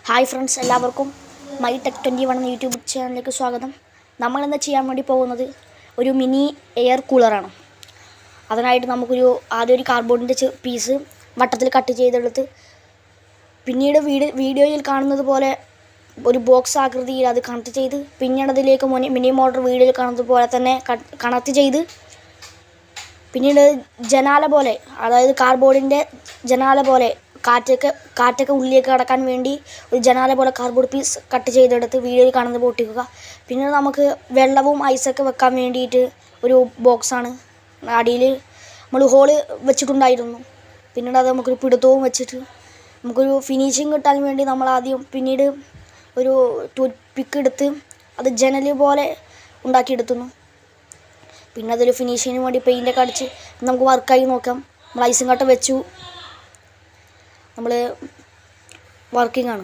Hi friends, എല്ലാവർക്കും my tech 21 എന്ന YouTube ചാനലിലേക്ക് സ്വാഗതം. നമ്മളിന്ന് ചെയ്യാൻ വേണ്ടി പോകുന്നത് ഒരു മിനി എയർ കൂളറാണ്. അതിനായിട്ട് ആദ്യം ഒരു കാർഡ്ബോർഡിൻ്റെ പീസ് വട്ടത്തിൽ കട്ട് ചെയ്തെടുത്ത് പിന്നീട് വീഡിയോയിൽ കാണുന്നത് പോലെ ഒരു ബോക്സ് ആകൃതിയിൽ അത് കണക്ട് ചെയ്ത് പിന്നീട് അതിലേക്ക് മിനി മോട്ടർ വീഡിയോയിൽ കാണുന്നത് പോലെ തന്നെ കണക്ട് ചെയ്ത് പിന്നീട് ജനാല പോലെ, അതായത് കാർഡ്ബോർഡിൻ്റെ ജനാല പോലെ കാറ്റൊക്കെ ഉള്ളിലേക്ക് കടക്കാൻ വേണ്ടി ഒരു ജനാല പോലെ കാർഡ്ബോർഡ് പീസ് കട്ട് ചെയ്തെടുത്ത് വീഡിയോയിൽ കാണുന്നത് പൊട്ടിക്കുക. പിന്നെ നമുക്ക് വെള്ളവും ഐസൊക്കെ വെക്കാൻ വേണ്ടിയിട്ട് ഒരു ബോക്സാണ്. അടിയിൽ നമ്മൾ ഹോള് വെച്ചിട്ടുണ്ടായിരുന്നു. പിന്നീട് അത് നമുക്കൊരു പിടുത്തവും വെച്ചിട്ട് നമുക്കൊരു ഫിനിഷിങ് കിട്ടാൻ വേണ്ടി പിന്നീട് ഒരു ടൂത്ത് പിക്ക് എടുത്ത് അത് ജനൽ പോലെ ഉണ്ടാക്കിയെടുത്തുന്നു. പിന്നെ അതൊരു ഫിനിഷിങ്ങിന് വേണ്ടി പെയിൻ്റൊക്കെ അടിച്ച് നമുക്ക് വർക്കായി നോക്കാം. നമ്മൾ ഐസും കട്ട വെച്ചു, നമ്മൾ വർക്കിംഗ് ആണ്.